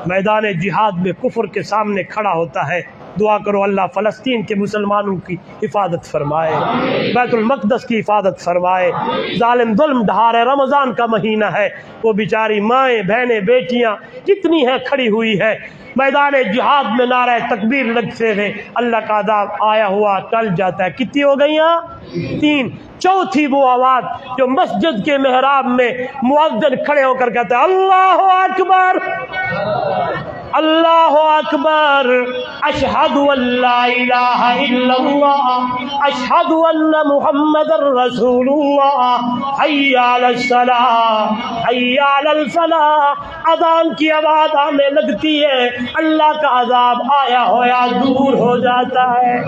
میدان جہاد میں کفر کے سامنے کھڑا ہوتا ہے، دعا کرو اللہ فلسطین کے مسلمانوں کی حفاظت فرمائے، بیت المقدس کی حفاظت فرمائے، ظالم ظلم ڈھا رہے، رمضان کا مہینہ ہے، وہ بیچاری مائیں بہنیں بیٹیاں جتنی ہیں کھڑی ہوئی ہے، میدان جہاد میں نعرہ تکبیر لگتے ہوئے اللہ کا عذاب آیا ہوا ٹل جاتا ہے۔ کتنی ہو گئی ہیں؟ 3۔ چوتھی وہ آواز جو مسجد کے محراب میں مؤذن کھڑے ہو کر کہتا ہے اللہ اکبر اللہ اکبر، اشہد ان لا الہ الا اللہ، اشہد ان محمد رسول اللہ، حی علی الصلاۃ حی علی الفلاح۔ اذان کی آواز آنے لگتی ہے، اللہ کا عذاب آیا ہوا دور ہو جاتا ہے۔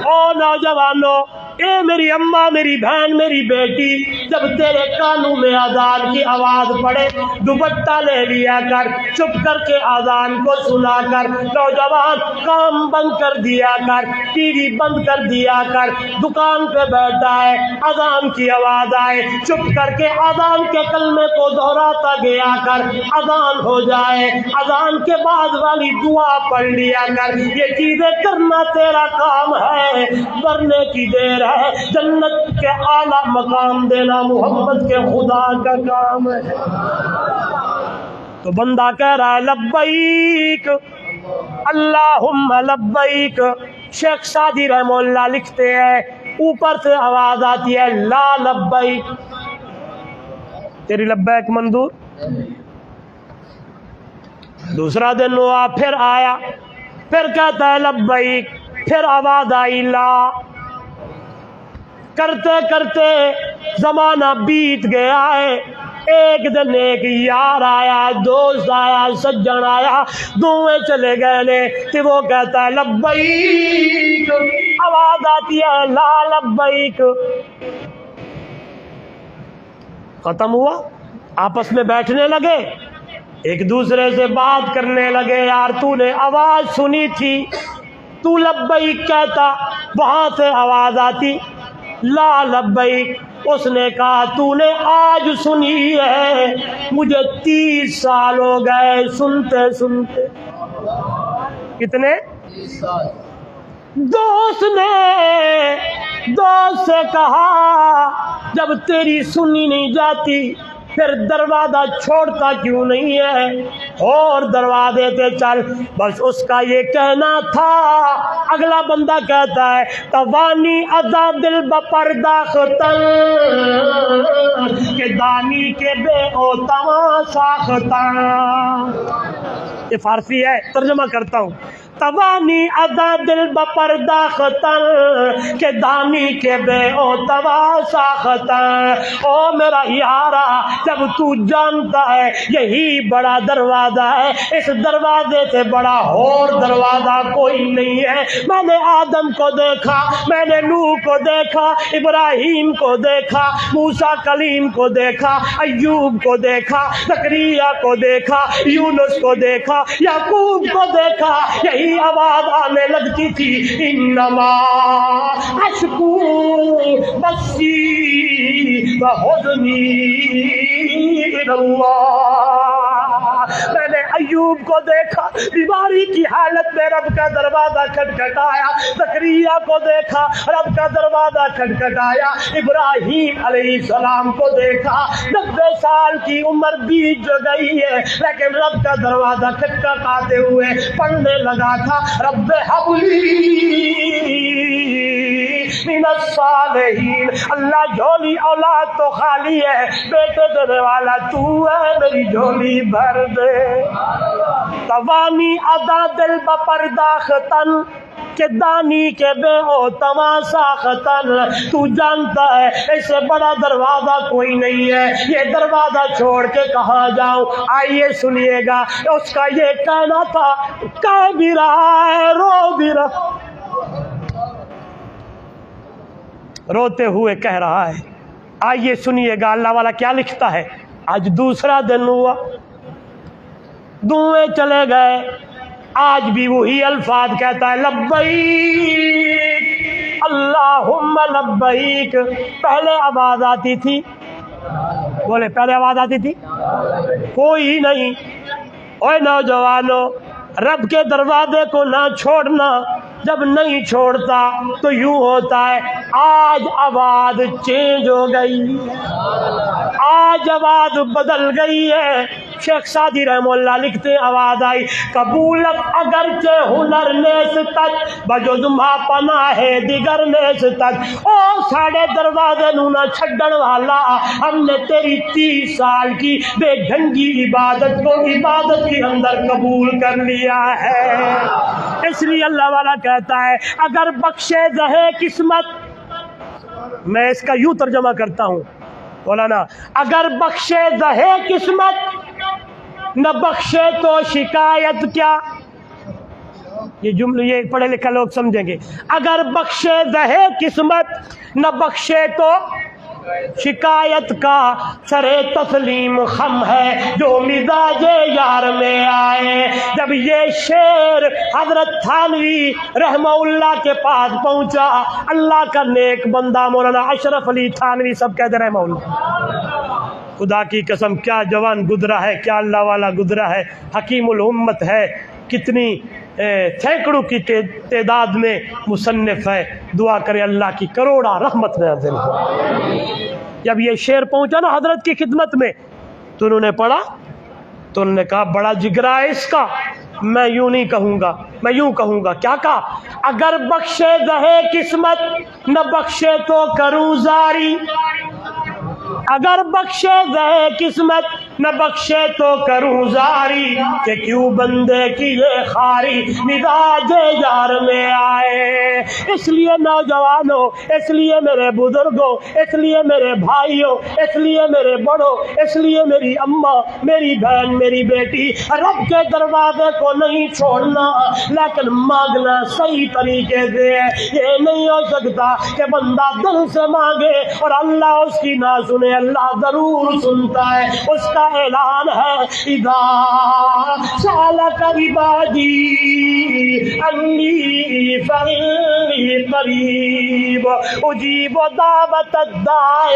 او نوجوانوں، اے میری اماں میری بہن میری بیٹی، جب تیرے کانوں میں اذان کی آواز پڑے دوپٹہ لے لیا کر، چپ کر کے اذان کو سنا کر، نوجوان کام بند کر دیا کر، ٹی وی بند کر دیا کر، دکان پہ بیٹھا ہے اذان کی آواز آئے چپ کر کے اذان کے کلمے کو دہراتا گیا کر، اذان ہو جائے اذان کے بعد والی دعا پڑھ لیا کر۔ یہ چیزیں کرنا تیرا کام ہے، مرنے کی دیر ہے، جنت کے اعلیٰ مقام دینا محمد کے خدا کا کام ہے۔ تو بندہ کہہ رہا ہے لبیک اللہم لبیک۔ شیخ سعدی رحمہ اللہ لکھتے ہیں اوپر سے آواز آتی ہے لا لبیک، تیری لبیک منظور۔ دوسرا دن ہوا، پھر آیا، پھر کہتا ہے لبیک، پھر آواز آئی لا۔ کرتے کرتے زمانہ بیت گیا ہے۔ ایک دن ایک یار آیا، دوست آیا، سجن آیا، دونوں چلے گئے نے کہ وہ کہتا ہے لبیک، آواز آتی ہے لا لبیک۔ ختم ہوا، آپس میں بیٹھنے لگے، ایک دوسرے سے بات کرنے لگے، یار تو نے آواز سنی تھی، تو لبیک کہتا، وہاں سے آواز آتی لا لبیک۔ اس نے کہا تو نے آج سنی ہے، مجھے 30 سال ہو گئے سنتے سنتے۔ کتنے؟ 30 سال۔ دوست نے دوست سے کہا جب تیری سنی نہیں جاتی پھر دروازہ چھوڑتا کیوں نہیں ہے، اور دروازے سے چل۔ بس اس کا یہ کہنا تھا۔ اگلا بندہ کہتا ہے توانی ادا دل بپردہ ختن کہ دانی کے بے او تواں ساختن۔ یہ فارسی ہے، ترجمہ کرتا ہوں۔ توانی ادا دل بپردہ ختن کہ دانی کے بے او تواں ساختن۔ او میرا یارا، جب تو جانتا ہے یہی بڑا دروازہ ہے، اس دروازے سے بڑا اور دروازہ کوئی نہیں ہے۔ میں نے آدم کو دیکھا، میں نے نوح کو دیکھا، ابراہیم کو دیکھا، موسیٰ کلیم کو دیکھا، ایوب کو دیکھا، زکریا کو دیکھا، یونس کو دیکھا، یعقوب کو دیکھا، یہی آواز آنے لگتی تھی انما اشکو بثی وحزنی اللہ۔ میں نے ایوب کو دیکھا، بیماری کی حالت میں رب کا دروازہ کھٹکھٹایا، زکریا کو دیکھا، رب کا دروازہ کھٹکھٹایا، ابراہیم علیہ السلام کو دیکھا، 90 سال کی عمر بیت جو گئی ہے لیکن رب کا دروازہ کھٹکھٹاتے ہوئے پڑھنے لگا تھا رب حبلی من الصالحین۔ اللہ جھولی اولاد تو خالی ہے، بیٹے دینے والا تو ہے، میری جھولی بھر دے۔ توانی ادا دل بپردہ ختن کہ دانی کے بے او تواں ساختن۔ تو جانتا ہے اس سے بڑا دروازہ کوئی نہیں ہے، یہ دروازہ چھوڑ کے کہاں جاؤں؟ آئیے سنیے گا، اس کا یہ کہنا تھا کہہ بھی رہا ہے رو بھی رہا، روتے ہوئے کہہ رہا ہے۔ آئیے سنیے گا اللہ والا کیا لکھتا ہے۔ آج دوسرا دن ہوا، دونوں چلے گئے، آج بھی وہی الفاظ کہتا ہے لبیک اللہم لبیک۔ پہلے آواز آتی تھی، بولے پہلے آواز آتی تھی کوئی نہیں۔ اوے نوجوانوں، رب کے دروازے کو نہ چھوڑنا، جب نہیں چھوڑتا تو یوں ہوتا ہے آج آواز چینج ہو گئی، آج آواز بدل گئی ہے۔ شیخ سعدی رحمہ اللہ لکھتے آواز آئی قبولت اگرچہ ہنر نیس تک بجز ما پناہ دیگر نیس تک۔ او ساڑے دروازے نو نہ چھڈن والا، ہم نے تیری 30 سال کی بے ڈھنگی عبادت کو عبادت کے اندر قبول کر لیا ہے۔ اس لیے اللہ والا کہتا ہے اگر بخشے زہے قسمت، میں اس کا یوں ترجمہ کرتا ہوں مولانا، اگر بخشے زہے قسمت نہ بخشے تو شکایت کیا۔ یہ جملے یہ پڑھے لکھے لوگ سمجھیں گے۔ اگر بخشے زہے قسمت نہ بخشے تو شکایت کا، سرے تسلیم خم ہے جو مزاج یار میں آئے۔ جب یہ شعر حضرت تھانوی رحمہ اللہ کے پاس پہنچا، اللہ کا نیک بندہ مولانا اشرف علی تھانوی سب کہتے رحمہ اللہ، خدا کی قسم کیا جوان گزرا ہے، کیا اللہ والا گزرا ہے، حکیم الامت ہے، کتنی سینکڑوں کی تعداد میں مصنف ہے۔ دعا کرے اللہ کی کروڑا رحمت نازل ہو۔ جب یہ شعر پہنچا نا حضرت کی خدمت میں تو انہوں نے پڑھا تو انہوں نے کہا بڑا جگرا ہے اس کا، میں یوں نہیں کہوں گا، میں یوں کہوں گا. کیا کہا؟ اگر بخشے دہے قسمت نہ بخشے تو کروں زاری، اگر بخشے دہے قسمت نہ بخشے تو کروں زاری، کہ کیوں بندے کی یہ خاری مزاج یار میں آئے. اس لیے نوجوانوں، اس لیے میرے بزرگوں، اس لیے میرے بھائیوں، اس لیے میرے بڑوں، اس لیے میری اماں، میری بہن، میری بیٹی، رب کے دروازے کو نہیں چھوڑنا لیکن مانگنا صحیح طریقے سے ہے. یہ نہیں ہو سکتا کہ بندہ دل سے مانگے اور اللہ اس کی نہ سنے. اللہ ضرور سنتا ہے. اس کا اعلان ہے اذا سألك عبادی انی فإنی قریب اجیب دعوت الداع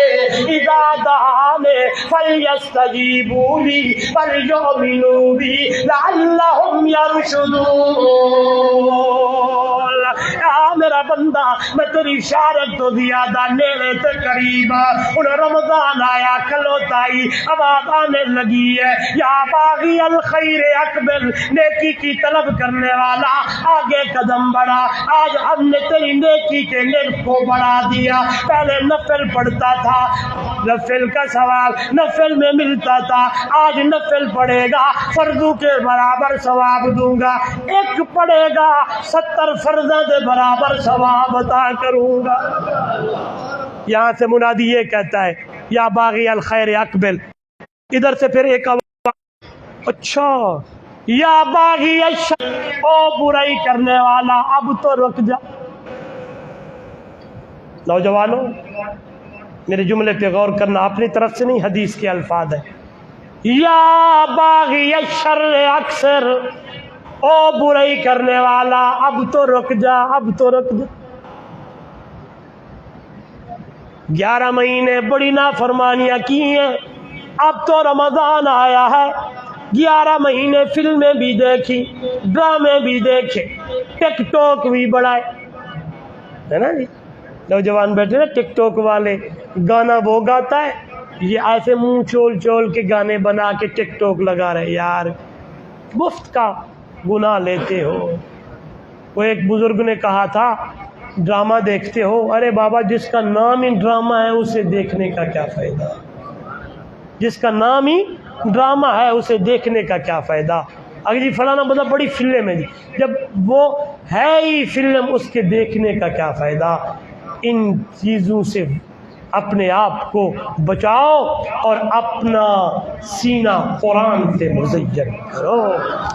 اذا دعانی فلیستجیبوا لی وليؤمنوا بی لعلهم یرشدون. میرا بندہ میں تیری شارت تو زیادہ نیڑے سے قریب. انہیں رمضان آیا، کلوتائی آواز آنے لگی ہے یا باغی الخیر اقبل، نیکی کی طلب کرنے والا آگے قدم بڑھا. آج ہم نے تیری نیکی کے نرخ کو بڑھا دیا. پہلے نفل پڑھتا تھا، نفل کا ثواب نفل میں ملتا تھا، آج نفل پڑھے گا فرضوں کے برابر ثواب دوں گا. ایک پڑھے گا 70 فرضوں کے برابر ثواب عطا کروں گا. یہاں سے منادی یہ کہتا ہے یا باغی الخیر اقبل. ادھر سے پھر ایک اچھا یا باغی الشر، او برائی کرنے والا اب تو رک جا. نوجوانوں میرے جملے پہ غور کرنا، اپنی طرف سے نہیں، حدیث کے الفاظ ہیں. یا باغی الشر اکثر، او برائی کرنے والا اب تو رک جا، اب تو رک جا. 11 مہینے بڑی نافرمانیاں کی ہیں، اب تو رمضان آیا ہے. 11 مہینے فلمیں بھی دیکھی، ڈرامے بھی دیکھے، ٹک ٹاک بھی بڑھائے، ہے نا جی. نوجوان بیٹھے نا ٹک ٹاک والے، گانا وہ گاتا ہے، یہ ایسے منہ چول چول کے گانے بنا کے ٹک ٹاک لگا رہے. یار مفت کا گناہ لیتے ہو. وہ ایک بزرگ نے کہا تھا ڈرامہ دیکھتے ہو، ارے بابا جس کا نام ہی ڈرامہ ہے اسے دیکھنے کا کیا فائدہ، جس کا نام ہی ڈرامہ ہے اسے دیکھنے کا کیا فائدہ. اگر جی فلانا بندہ بڑی فلم ہے جی، جب وہ ہے ہی فلم اس کے دیکھنے کا کیا فائدہ. ان چیزوں سے اپنے آپ کو بچاؤ اور اپنا سینہ قرآن سے مزین کرو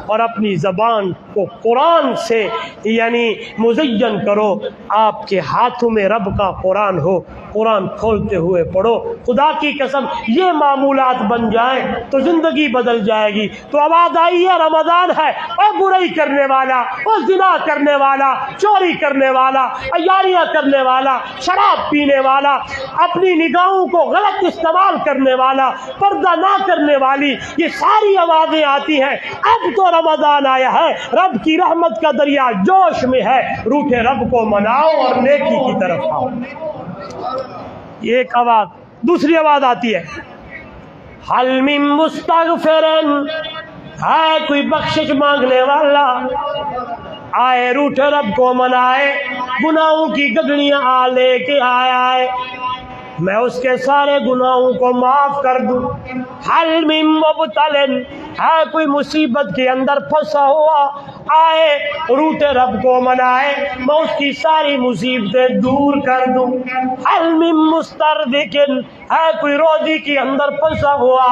اور اپنی زبان کو قرآن سے یعنی مزین کرو. آپ کے ہاتھوں میں رب کا قرآن ہو، قرآن کھولتے ہوئے پڑھو. خدا کی قسم یہ معمولات بن جائیں تو زندگی بدل جائے گی. تو آواز آئی ہے رمضان ہے، اور برائی کرنے والا، اور زنا کرنے والا، چوری کرنے والا، عیاریاں کرنے والا، شراب پینے والا، اپنی نگاہوں کو غلط استعمال کرنے والا، پردہ نہ کرنے والی، یہ ساری آوازیں آتی ہیں. اب تو رمضان آیا ہے، رب کی رحمت کا دریا جوش میں ہے، روٹھے رب کو مناؤ اور نیکی کی طرف آؤ. یہ ایک آواز. دوسری آواز آتی ہے حل من مستغفرن، ہے کوئی بخشش مانگنے والا، آئے روٹھے رب کو منائے، گناہوں کی گگڑیاں لے کے آئے، میں اس کے سارے گناہوں کو معاف کر دوں. حل من مبتلن، ہے کوئی مصیبت کے اندر پھنسا ہوا، آئے روٹے رب کو منائے، میں اس کی ساری مصیبتیں دور کر دوں. حل من مسترزقن، ہے کوئی روزی کے اندر پھنسا ہوا،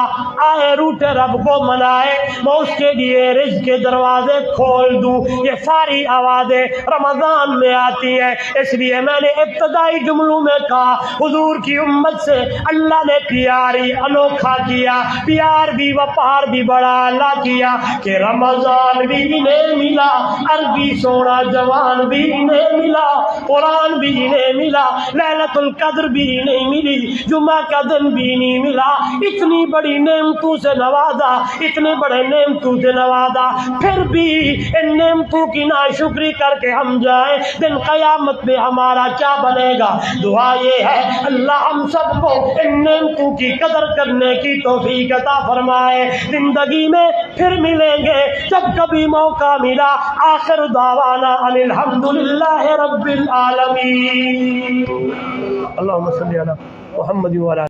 آئے روٹے رب کو منائے، میں اس کے لیے رزق کے دروازے کھول دوں. یہ ساری آوازیں رمضان میں آتی ہیں. اس لیے میں نے ابتدائی جملوں میں کہا حضور کی امت سے اللہ نے پیاری انوکھا کیا، پیار بھی وپار بھی بڑا اللہ کیا کہ رمضان بھی انہیں ملا، عربی سونا جوان بھی نہیں ملا، قرآن بھی نہیں ملا، لیلۃ القدر بھی نہیں ملی، جمعہ کا دن بھی نہیں ملا، اتنی بڑی نعمتوں سے نوازا، اتنے بڑے نعمتوں سے نوازا، پھر بھی ان نعمتوں کی ناشکری کر کے ہم جائیں، دن قیامت میں ہمارا کیا بنے گا؟ دعا یہ ہے اللہ ہم سب کو ان نعمتوں کی قدر کرنے کی توفیق عطا فرمائے۔ زندگی میں پھر ملیں گے جب کبھی موقع ملا۔ آخر دعوانا ان الحمدللہ رب العالمین۔ اللہم صلی علی محمد وعلی